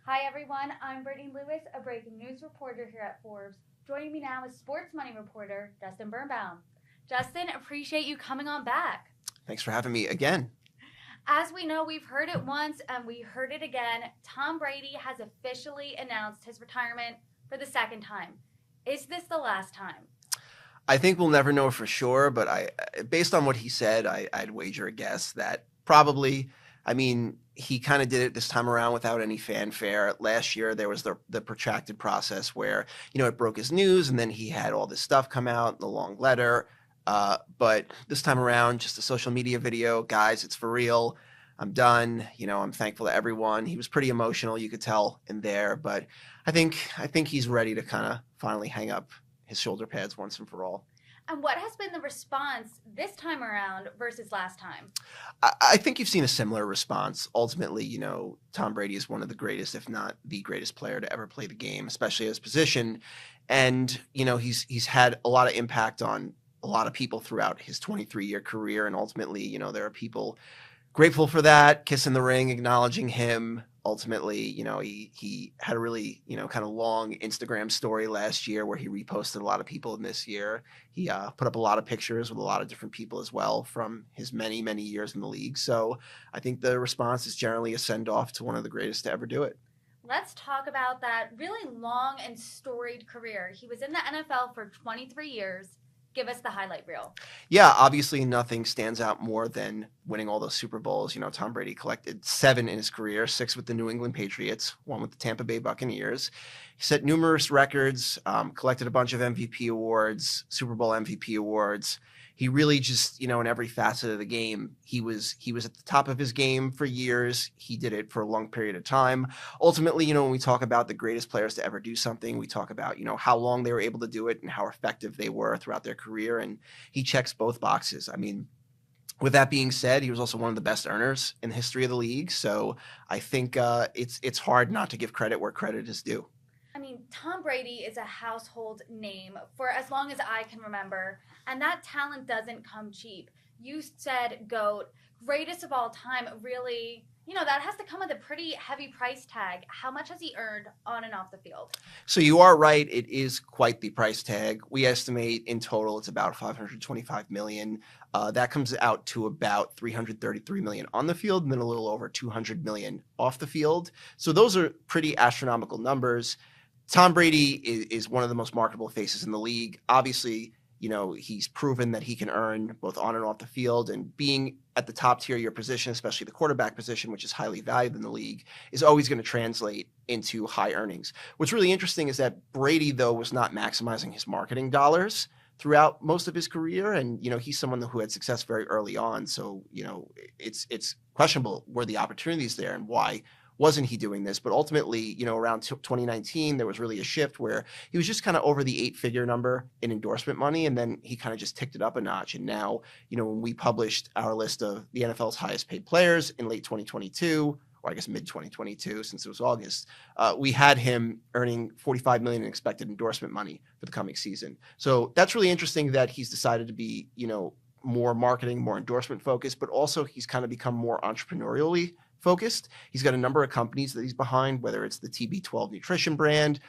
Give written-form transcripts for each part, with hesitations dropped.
Hi everyone, I'm Brittany Lewis, a breaking news reporter here at Forbes. Joining me now is SportsMoney reporter Justin Birnbaum. Justin, appreciate you coming on back. Thanks for having me again. As we know, we've heard it once and we heard it again. Tom Brady has officially announced his retirement for the second time. Is this the last time? I think we'll never know for sure, but based on what he said, I'd wager a guess that probably. I mean, he kind of did it this time around without any fanfare. Last year, there was the protracted process where it broke his news, and then he had all this stuff come out, the long letter. But this time around, just a social media video, guys, it's for real. I'm done. I'm thankful to everyone. He was pretty emotional, you could tell in there, but I think he's ready to kind of finally hang up his shoulder pads once and for all. And what has been the response this time around versus last time? I think you've seen a similar response. Ultimately, Tom Brady is one of the greatest, if not the greatest player to ever play the game, especially his position. And, he's had a lot of impact on a lot of people throughout his 23-year career. And ultimately, there are people grateful for that, kissing the ring, acknowledging him. Ultimately, he had a really, kind of long Instagram story last year where he reposted a lot of people in this year. He put up a lot of pictures with a lot of different people as well from his many, many years in the league. So I think the response is generally a send-off to one of the greatest to ever do it. Let's talk about that really long and storied career. He was in the NFL for 23 years. Give us the highlight reel. Yeah, obviously nothing stands out more than winning all those Super Bowls. Tom Brady collected 7 in his career, 6 with the New England Patriots, 1 with the Tampa Bay Buccaneers. He set numerous records, collected a bunch of MVP awards, Super Bowl MVP awards. He really just, in every facet of the game, he was at the top of his game for years. He did it for a long period of time. Ultimately, when we talk about the greatest players to ever do something, we talk about, how long they were able to do it and how effective they were throughout their career. And he checks both boxes. I mean, with that being said, he was also one of the best earners in the history of the league. So I think it's hard not to give credit where credit is due. I mean, Tom Brady is a household name for as long as I can remember, and that talent doesn't come cheap. You said GOAT, greatest of all time, really, that has to come with a pretty heavy price tag. How much has he earned on and off the field? So you are right. It is quite the price tag. We estimate in total it's about 525 million. That comes out to about 333 million on the field, and then a little over 200 million off the field. So those are pretty astronomical numbers. Tom Brady is one of the most marketable faces in the league. Obviously, he's proven that he can earn both on and off the field, and being at the top tier of your position, especially the quarterback position, which is highly valued in the league, is always going to translate into high earnings. What's really interesting is that Brady, though, was not maximizing his marketing dollars throughout most of his career. And, he's someone who had success very early on. So, it's questionable were the opportunities there and why wasn't he doing this? But ultimately, around 2019, there was really a shift where he was just kind of over the 8-figure number in endorsement money, and then he kind of just ticked it up a notch. And now, when we published our list of the NFL's highest paid players in late 2022, or I guess mid 2022, since it was August, we had him earning 45 million in expected endorsement money for the coming season. So that's really interesting that he's decided to be, more marketing, more endorsement focused, but also he's kind of become more entrepreneurially focused. He's got a number of companies that he's behind, whether it's the TB12 nutrition brand,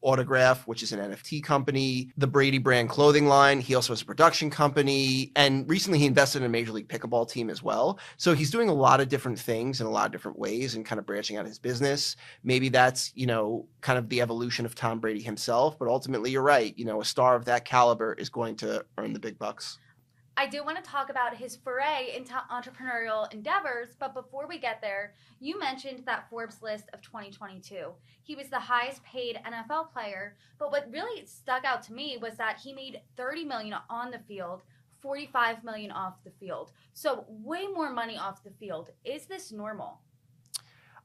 Autograph, which is an NFT company, the Brady brand clothing line. He also has a production company. And recently he invested in a Major League Pickleball team as well. So he's doing a lot of different things in a lot of different ways and kind of branching out his business. Maybe that's, kind of the evolution of Tom Brady himself. But ultimately, you're right. A star of that caliber is going to earn the big bucks. I do want to talk about his foray into entrepreneurial endeavors, but before we get there, you mentioned that Forbes list of 2022. He was the highest paid NFL player, but what really stuck out to me was that he made 30 million on the field, 45 million off the field. So way more money off the field. Is this normal?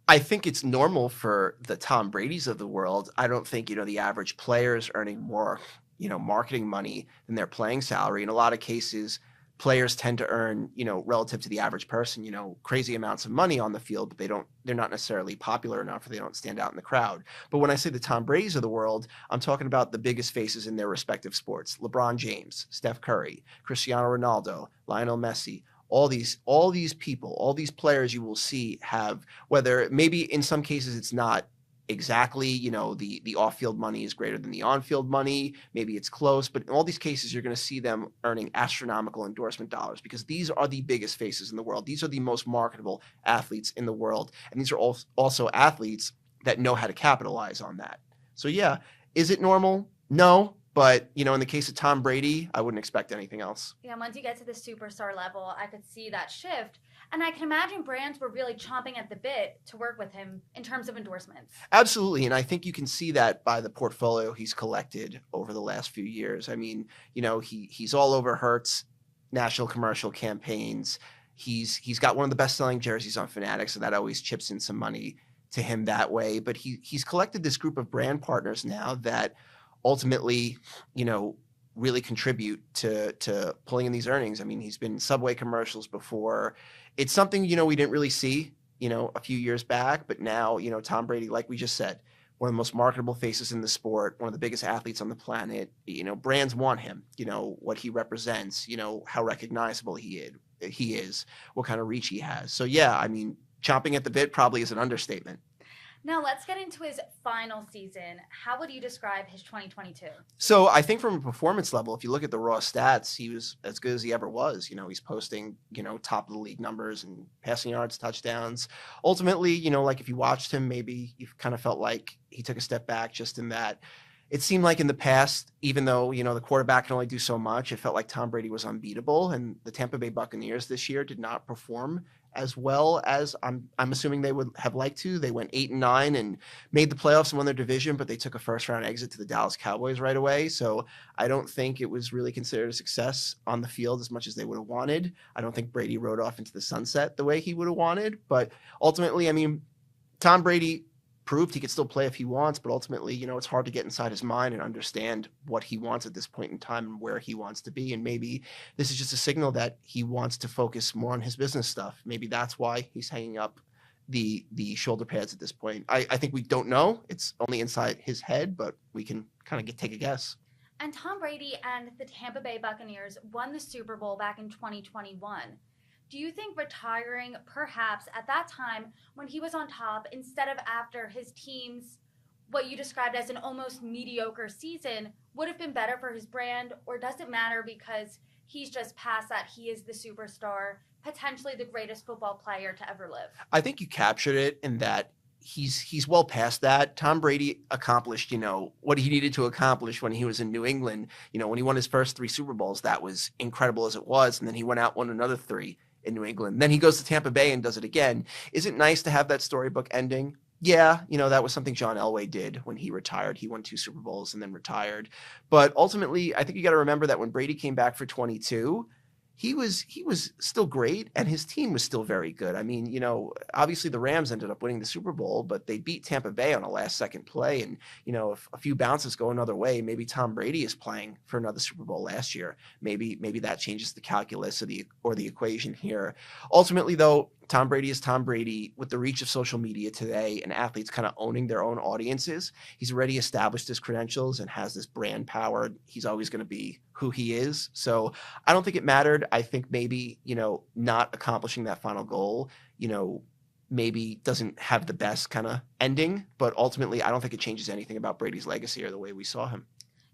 I think it's normal for the Tom Brady's of the world. I don't think, the average player is earning more, marketing money than their playing salary. In a lot of cases, players tend to earn, relative to the average person, crazy amounts of money on the field, but they're not necessarily popular enough or they don't stand out in the crowd. But when I say the Tom Brady's of the world, I'm talking about the biggest faces in their respective sports. LeBron James, Steph Curry, Cristiano Ronaldo, Lionel Messi, all these people, all these players you will see have, whether maybe in some cases it's not exactly, the off-field money is greater than the on-field money. Maybe it's close, but in all these cases, you're going to see them earning astronomical endorsement dollars because these are the biggest faces in the world. These are the most marketable athletes in the world. And these are also athletes that know how to capitalize on that. So yeah, is it normal? No. But, in the case of Tom Brady, I wouldn't expect anything else. Yeah, once you get to the superstar level, I could see that shift. And I can imagine brands were really chomping at the bit to work with him in terms of endorsements. Absolutely. And I think you can see that by the portfolio he's collected over the last few years. I mean, he's all over Hertz national commercial campaigns. He's got one of the best-selling jerseys on Fanatics, so that always chips in some money to him that way. But he's collected this group of brand partners now that ultimately, really contribute to pulling in these earnings. I mean, he's been in Subway commercials before. It's something, we didn't really see, a few years back, but now, Tom Brady, like we just said, one of the most marketable faces in the sport, one of the biggest athletes on the planet, brands want him, what he represents, how recognizable he is, what kind of reach he has. So yeah, I mean, chomping at the bit probably is an understatement. Now let's get into his final season. How would you describe his 2022? So I think from a performance level, if you look at the raw stats, he was as good as he ever was. He's posting, top of the league numbers and passing yards, touchdowns. Ultimately, like if you watched him, maybe you kind of felt like he took a step back just in that it seemed like in the past, even though, the quarterback can only do so much, it felt like Tom Brady was unbeatable. And the Tampa Bay Buccaneers this year did not perform as well as I'm assuming they would have liked to. They went 8-9 and made the playoffs and won their division, but they took a first-round exit to the Dallas Cowboys right away. So I don't think it was really considered a success on the field as much as they would have wanted. I don't think Brady rode off into the sunset the way he would have wanted. But ultimately, I mean, Tom Brady proved he could still play if he wants, but ultimately, it's hard to get inside his mind and understand what he wants at this point in time and where he wants to be. And maybe this is just a signal that he wants to focus more on his business stuff. Maybe that's why he's hanging up the shoulder pads at this point. I think we don't know. It's only inside his head, but we can kind of take a guess. And Tom Brady and the Tampa Bay Buccaneers won the Super Bowl back in 2021. Do you think retiring perhaps at that time when he was on top instead of after his team's what you described as an almost mediocre season would have been better for his brand, or does it matter because he's just past that? He is the superstar, potentially the greatest football player to ever live. I think you captured it in that he's well past that. Tom Brady accomplished, what he needed to accomplish when he was in New England. When he won his first 3 Super Bowls, that was incredible as it was. And then he went out, won another 3 in New England. Then he goes to Tampa Bay and does it again. Is it nice to have that storybook ending? Yeah, that was something John Elway did when he retired. He won 2 Super Bowls and then retired. But ultimately, I think you got to remember that when Brady came back for 22, he was still great and his team was still very good. I mean, obviously the Rams ended up winning the Super Bowl, but they beat Tampa Bay on a last-second play. And, if a few bounces go another way, maybe Tom Brady is playing for another Super Bowl last year. Maybe that changes the calculus or the equation here. Ultimately, though, Tom Brady is Tom Brady. With the reach of social media today and athletes kind of owning their own audiences, he's already established his credentials and has this brand power. He's always going to be who he is. So I don't think it mattered. I think maybe, not accomplishing that final goal, maybe doesn't have the best kind of ending, but ultimately I don't think it changes anything about Brady's legacy or the way we saw him.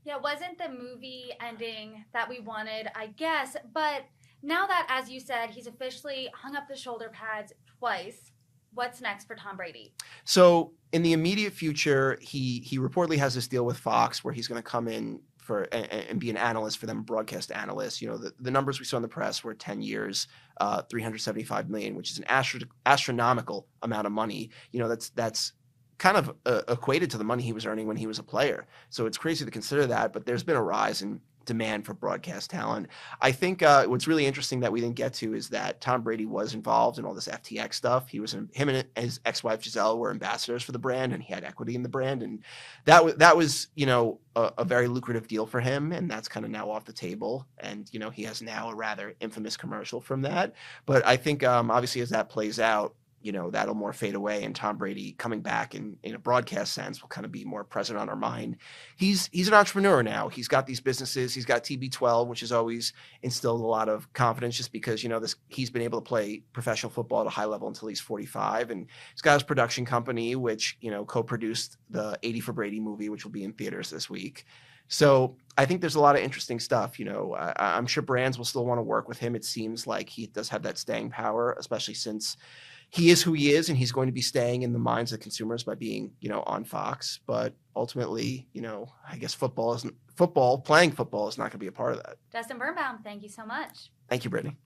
Yeah, wasn't the movie ending that we wanted, I guess, but now that, as you said, he's officially hung up the shoulder pads twice, what's next for Tom Brady? So in the immediate future, he reportedly has this deal with Fox where he's going to come in and be an analyst for them, broadcast analyst. The numbers we saw in the press were 10 years, $375 million, which is an astronomical amount of money. That's kind of equated to the money he was earning when he was a player. So it's crazy to consider that, but there's been a rise in demand for broadcast talent. I think what's really interesting that we didn't get to is that Tom Brady was involved in all this FTX stuff. Him and his ex-wife Giselle were ambassadors for the brand, and he had equity in the brand, and that was a very lucrative deal for him, and that's kind of now off the table. And he has now a rather infamous commercial from that. But I think obviously as that plays out, that'll more fade away, and Tom Brady coming back in a broadcast sense will kind of be more present on our mind. He's an entrepreneur now. He's got these businesses. He's got TB12, which has always instilled a lot of confidence just because, he's been able to play professional football at a high level until he's 45. And he's got his production company, which, co-produced the 80 for Brady movie, which will be in theaters this week. So I think there's a lot of interesting stuff. I'm sure brands will still want to work with him. It seems like he does have that staying power, especially since he is who he is, and he's going to be staying in the minds of consumers by being, on Fox. But ultimately, I guess playing football is not going to be a part of that. Justin Birnbaum, thank you so much. Thank you, Brittany.